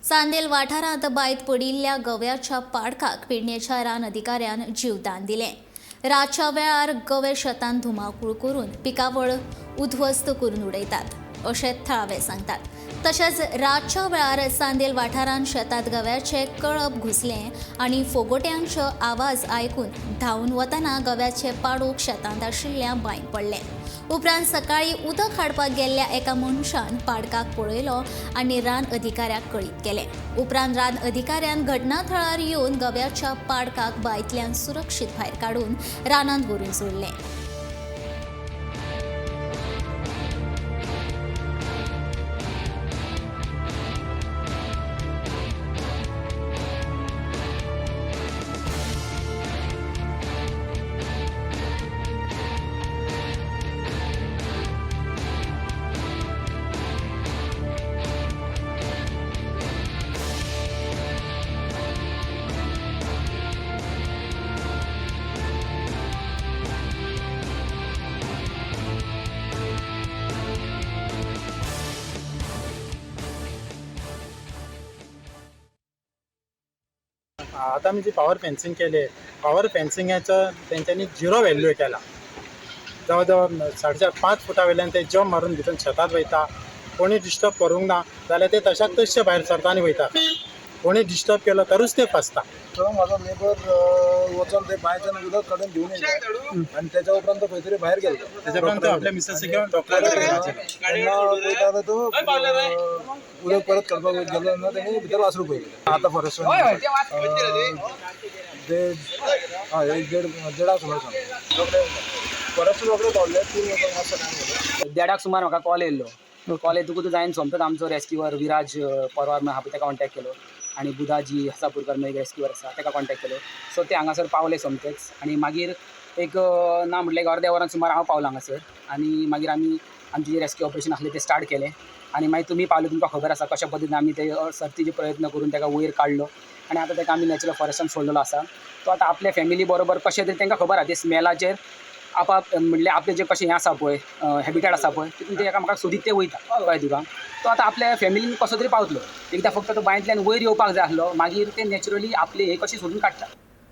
चांदेल वाठारांत बायत पडिल्ल्या गव्याच्या पाडकाक पेडणेच्या रान अधिकाऱ्यान जीवदान दिलें। रातच्या वेळार गवे शेतांत धुमाकूळ करून पिकावळ उध्वस्त करून उडयतात अशें थळावे सांगतात। तशेंच रातच्या वेळार चांदेल वाठारांत शेतांत गव्याचे कळप घुसलें आनी फोगोट्यांचो आवाज आयकून धांवन वतना गव्याचे पाडूक शेतांत आशिल्ल्या बांयत पडले। उपरांत सकाळीं उदक हाडपाक गेल्ल्या एका मनशान पाडकाक पळयलो आनी रान अधिकाऱ्याक कळीत केलें। उपरांत रान अधिकाऱ्यान घटनाथळार येवन गव्याच्या पाडकाक बांयतल्यान सुरक्षीत भायर काडून रानांत व्हरून सोडलें। आता मी जी पॉवर फेन्सिंग केले, पॉवर फेन्सिंगाचं त्यांच्यानी 0 व्हॅल्यू केला। जवळ 4.5 फुटा वयल्यान ते जंप मारून भितर शेतात वयता। कोणी डिस्टर्ब करूंक ना जाल्यार ते तशाक तशे भायर सरता आनी वयता। कोणी डिस्टर्ब केलो तरूच ते फसता। तो माझा नेबर वचून ते बायच्यान उदक काडून घेऊन येता आणि त्याच्या उपरांत खंय तरी भायर गेलो। त्याच्यापर्यंत आपल्या मिसेस घेऊन डॉक्टराकडे तेन्ना तो उदक परत काडपाक गेलो तेन्ना तेणी भितर वासरूं पळयलें। आतां फॉरेस्ट देडाक सुमार फॉरेस्ट रोकडे पावले 3 वचून देडाक सुमार म्हाका कॉल येयल्लो। कॉल येतकूच जायन सोमतच आमचो रेस्क्यूअर विराज परवार हांव ताका कॉन्टॅक्ट केलो आनी बुधाजी हसापूरकर एक रेस्क्यूअर आसा ताका कॉन्टॅक्ट केलो। सो ते हांगासर पावले सोमतेच आनी मागीर एक ना म्हटल्यार एक अर्द्या वरान सुमार हांव पावलो हांगासर आनी मागीर आमी आमचें जें रेस्क्यू ऑपरेशन आसलें तें स्टार्ट केलें आनी मागीर तुमी पावले तुमकां खबर आसा कशा पद्दतीन आमी ते सर्तीचे प्रयत्न करून ताका वयर काडलो आनी आतां ताका आमी नॅचरल फॉरेस्टान सोडलेलो आसा। तो आतां आपल्या फॅमिली बरोबर कशें तरी तांकां खबर आसा ते स्मेलाचेर म्हणल्यार आपलें जें कशें हें आसा पळय हॅबिटेट आसा पळय तितून ते एका म्हाका सोदीत ते वयता कळ्ळें तुका। तो आतां आपल्या फॅमिलीन कसो तरी पावतलो। एकदां फक्त तो बांयतल्यान वयर येवपाक जाय आसलो मागीर ते नॅचरली आपले हे कशें सोदून काडटा।